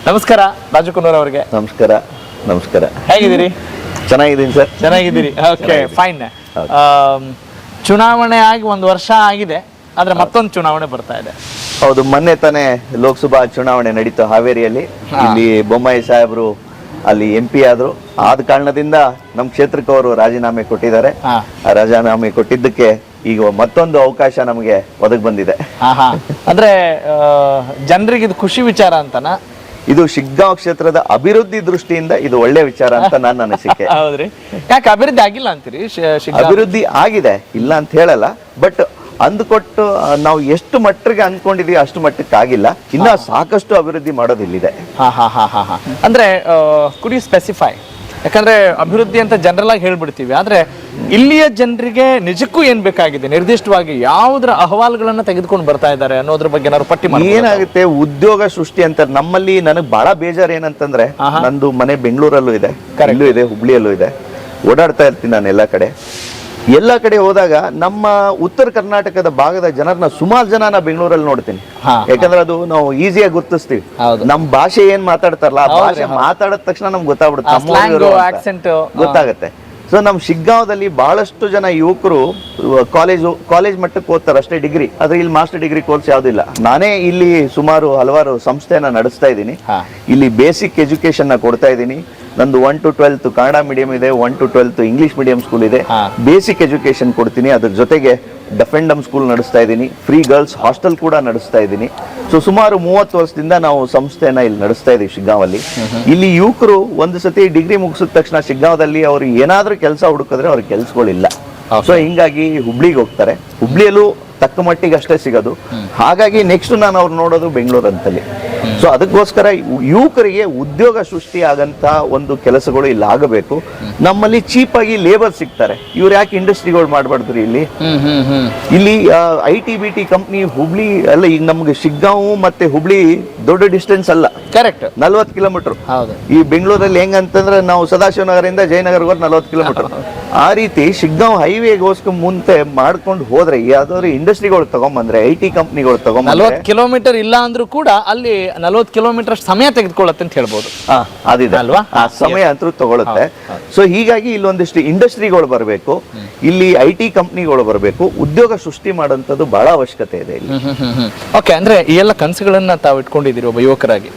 ನಮಸ್ಕಾರ ರಾಜಕುಮಾರ್ ಅವರಿಗೆ. ನಮಸ್ಕಾರ. ನಮಸ್ಕಾರ. ಹೇಗಿದ್ದೀರಿ? ಚೆನ್ನಾಗಿದ್ದೀನಿ ಸರ್. ಚೆನ್ನಾಗಿದ್ದೀರಿ? Okay, fine. ಚುನಾವಣೆ ಆಗಿ 1 ವರ್ಷ ಆಗಿದೆ, ಆದ್ರೆ ಮತ್ತೊಂದು ಚುನಾವಣೆ ಬರ್ತಾ ಇದೆ. ಹೌದು, ಮೊನ್ನೆ ತಾನೇ ಲೋಕಸಭಾ ಚುನಾವಣೆ ನಡೀತು ಹಾವೇರಿಯಲ್ಲಿ. ಇಲ್ಲಿ ಬೊಮ್ಮಾಯಿ ಸಾಹೇಬರು ಅಲ್ಲಿ MP ಆದ್ರು. ಆದ ಕಾರಣದಿಂದ ನಮ್ಮ ಕ್ಷೇತ್ರಕ್ಕೆ ಅವರು ರಾಜೀನಾಮೆ ಕೊಟ್ಟಿದ್ದಾರೆ. ಆ ರಾಜೀನಾಮೆ ಕೊಟ್ಟಿದ್ದಕ್ಕೆ ಈಗ ಮತ್ತೊಂದು ಅವಕಾಶ ನಮಗೆ ಒದಗಿ ಬಂದಿದೆ. ಅಂದ್ರೆ ಜನರಿಗೆ ಇದು ಖುಷಿ ವಿಚಾರ ಅಂತನಾ? ಇದು ಶಿಗ್ಗಾಂವ್ ಕ್ಷೇತ್ರದ ಅಭಿವೃದ್ಧಿ ದೃಷ್ಟಿಯಿಂದ ಇದು ಒಳ್ಳೆ ವಿಚಾರ ಅಂತ ನನ್ನ ಅನಿಸಿಕೆ. ಹೌದ್ರಿ? ಯಾಕೆ ಅಭಿವೃದ್ಧಿ ಆಗಿಲ್ಲ ಅಂತೀರಿ? ಅಭಿವೃದ್ಧಿ ಆಗಿದೆ, ಇಲ್ಲ ಅಂತ ಹೇಳಲ್ಲ. ಬಟ್ ಅಂದ್ಕೊಟ್ಟು ನಾವು ಎಷ್ಟು ಮಟ್ಟಿಗೆ ಅಂದ್ಕೊಂಡಿದೀವಿ ಅಷ್ಟು ಮಟ್ಟಕ್ಕೆ ಆಗಿಲ್ಲ. ಇನ್ನ ಸಾಕಷ್ಟು ಅಭಿವೃದ್ಧಿ ಮಾಡೋದು ಇಲ್ಲಿದೆ. ಅಂದ್ರೆ ಕುಡ್ ಯು ಸ್ಪೆಸಿಫೈ? ಯಾಕಂದ್ರೆ ಅಭಿವೃದ್ಧಿ ಅಂತ ಜನರಲ್ ಆಗಿ ಹೇಳ್ಬಿಡ್ತೀವಿ, ಆದ್ರೆ ಇಲ್ಲಿಯ ಜನರಿಗೆ ನಿಜಕ್ಕೂ ಏನ್ ಬೇಕಾಗಿದೆ, ನಿರ್ದಿಷ್ಟವಾಗಿ ಯಾವುದ್ರ ಅಹವಾಲುಗಳನ್ನ ತೆಗೆದುಕೊಂಡು ಬರ್ತಾ ಇದ್ದಾರೆ ಅನ್ನೋದ್ರ ಬಗ್ಗೆ ಏನಾದ್ರು ಪಟ್ಟಿ ಮಾಡಿ? ಏನಾಗುತ್ತೆ, ಉದ್ಯೋಗ ಸೃಷ್ಟಿ ಅಂತ ನಮ್ಮಲ್ಲಿ ನನಗೆ ಬಹಳ ಬೇಜಾರು ಏನಂತಂದ್ರೆ, ನಂದು ಮನೆ ಬೆಂಗಳೂರಲ್ಲೂ ಇದೆ, ಇಲ್ಲೂ ಇದೆ, ಹುಬ್ಳಿಯಲ್ಲೂ ಇದೆ. ಓಡಾಡ್ತಾ ಇರ್ತೀನಿ ನಾನು ಎಲ್ಲ ಕಡೆ ಹೋದಾಗ ನಮ್ಮ ಉತ್ತರ ಕರ್ನಾಟಕದ ಭಾಗದ ಜನರನ್ನ ಸುಮಾರು ಜನ ನಾ ಬೆಂಗಳೂರಲ್ಲಿ ನೋಡ್ತೀನಿ. ಯಾಕಂದ್ರೆ ಅದು ನಾವು ಈಸಿಯಾಗಿ ಗುರ್ತಿಸ್ತೀವಿ. ನಮ್ ಭಾಷೆ ಏನ್ ಮಾತಾಡ್ತಾರಲ್ಲ, ಆ ಭಾಷೆ ಮಾತಾಡಿದ ತಕ್ಷಣ ನಮ್ಗೆ ಗೊತ್ತಾಗ್ಬಿಡುತ್ತೆ, ಗೊತ್ತಾಗತ್ತೆ. ಸೊ ನಮ್ ಶಿಗ್ಗಾಂವದಲ್ಲಿ ಬಹಳಷ್ಟು ಜನ ಯುವಕರು ಕಾಲೇಜ್ ಮಟ್ಟಕ್ಕೆ ಓದ್ತಾರೆ ಅಷ್ಟೇ, ಡಿಗ್ರಿ. ಆದ್ರೆ ಇಲ್ಲಿ ಮಾಸ್ಟರ್ ಡಿಗ್ರಿ ಕೋರ್ಸ್ ಯಾವ್ದಿಲ್ಲ. ನಾನೇ ಇಲ್ಲಿ ಸುಮಾರು ಹಲವಾರು ಸಂಸ್ಥೆಯನ್ನ ನಡೆಸ್ತಾ ಇದ್ದೀನಿ. ಇಲ್ಲಿ ಬೇಸಿಕ್ ಎಜುಕೇಶನ್ ನ ಕೊಡ್ತಾ ಇದ್ದೀನಿ. ನಂದು 1 to 12 ಕನ್ನಡ ಮೀಡಿಯಂ ಇದೆ, 1 to 12 ಇಂಗ್ಲಿಷ್ ಮೀಡಿಯಂ ಸ್ಕೂಲ್ ಇದೆ. ಬೇಸಿಕ್ ಎಜುಕೇಶನ್ ಕೊಡ್ತೀನಿ. ಅದ್ರ ಜೊತೆಗೆ ಡೆಫೆಂಡಮ್ ಸ್ಕೂಲ್ ನಡೆಸ್ತಾ ಇದ್ದೀನಿ. ಫ್ರೀ ಗರ್ಲ್ಸ್ ಹಾಸ್ಟೆಲ್ ಕೂಡ ನಡೆಸ್ತಾ ಇದ್ದೀನಿ. ಸೊ ಸುಮಾರು 30 ವರ್ಷದಿಂದ ನಾವು ಸಂಸ್ಥೆಯನ್ನ ಇಲ್ಲಿ ನಡೆಸ್ತಾ ಇದೀವಿ ಶಿಗ್ಗಾಂವಲ್ಲಿ. ಇಲ್ಲಿ ಯುವಕರು ಒಂದು ಸತಿ ಡಿಗ್ರಿ ಮುಗಿಸಿದ ತಕ್ಷಣ ಶಿಗ್ಗಾಂವದಲ್ಲಿ ಅವ್ರು ಏನಾದ್ರೂ ಕೆಲಸ ಹುಡುಕಿದ್ರೆ ಅವ್ರಿಗೆ ಕೆಲ್ಸಗಳಿಲ್ಲ. ಸೊ ಹಿಂಗಾಗಿ ಹುಬ್ಳಿಗೆ ಹೋಗ್ತಾರೆ. ಹುಬ್ಳಿಯಲ್ಲೂ ತಕ್ಕ ಮಟ್ಟಿಗೆ ಅಷ್ಟೇ ಸಿಗೋದು. ಹಾಗಾಗಿ ನೆಕ್ಸ್ಟ್ ನಾನು ಅವ್ರು ನೋಡೋದು ಬೆಂಗಳೂರು ಅಂತಲ್ಲಿ. ಸೊ ಅದಕ್ಕೋಸ್ಕರ ಯುವಕರಿಗೆ ಉದ್ಯೋಗ ಸೃಷ್ಟಿ ಆಗಂತ ಒಂದು ಕೆಲಸಗಳು ಇಲ್ಲಿ ಆಗಬೇಕು. ನಮ್ಮಲ್ಲಿ ಚೀಪ್ ಆಗಿ ಲೇಬರ್ ಸಿಗ್ತಾರೆ. ಇವ್ರು ಯಾಕೆ ಇಂಡಸ್ಟ್ರಿಗಳು ಮಾಡಬಾರ್ದ್ರಿ ಇಲ್ಲಿ IT-BT ಕಂಪ್ನಿ ಹುಬ್ಳಿ ಅಲ್ಲ. ಈಗ ನಮ್ಗೆ ಶಿಗ್ಗಾಂವ್ ಮತ್ತೆ ಹುಬ್ಳಿ ದೊಡ್ಡ ಡಿಸ್ಟೆನ್ಸ್ ಅಲ್ಲ, ಕರೆಕ್ಟ್ 40 ಕಿಲೋಮೀಟರ್. ಈ ಬೆಂಗಳೂರಲ್ಲಿ ಹೆಂಗಂತಂದ್ರೆ ನಾವು ಸದಾಶಿವನಗರದಿಂದ ಜಯನಗರವರೆಗೆ 40 ಕಿಲೋಮೀಟರ್. ಆ ರೀತಿ ಶಿಗ್ಗಾಂವ್ ಹೈವೇಗೋಸ್ಕರ ಮುಂದೆ ಮಾಡ್ಕೊಂಡು ಹೋದ್ರೆ ಯಾವ್ದಾದ್ರು ಇಂಡಸ್ಟ್ರಿಗಳು ತಗೊಂಬಂದ್ರೆ, IT ಕಂಪ್ನಿಗಳು ತಗೊಂಬಂದ್ರೆ 40 ಕಿಲೋಮೀಟರ್ ಇಲ್ಲ ಅಂದ್ರೂ ಕೂಡ ಅಲ್ಲಿ 40 ಕಿಲೋಮೀಟರ್ ಸಮಯ ತೆಗೆದುಕೊಳ್ಳುತ್ತೆ ಅಂತ ಹೇಳ್ಬೋದು. ಅದಿದೆ ಅಲ್ವಾ, ಆ ಸಮಯ ಅಂತೂ ತಗೊಳುತ್ತೆ. ಸೊ ಹೀಗಾಗಿ ಇಲ್ಲೊಂದಿಷ್ಟು ಇಂಡಸ್ಟ್ರಿಗಳು ಬರಬೇಕು, ಇಲ್ಲಿ IT ಕಂಪ್ನಿಗಳು ಬರಬೇಕು, ಉದ್ಯೋಗ ಸೃಷ್ಟಿ ಮಾಡುವಂತದ್ದು ಬಹಳ ಅವಶ್ಯಕತೆ ಇದೆ ಇಲ್ಲಿ. ಓಕೆ, ಅಂದ್ರೆ ಈ ಎಲ್ಲ ಕನಸುಗಳನ್ನ ತಾವು ಇಟ್ಕೊಂಡಿದ್ದೀರಿ ಒಬ್ಬ ಯುವಕರಾಗಿ.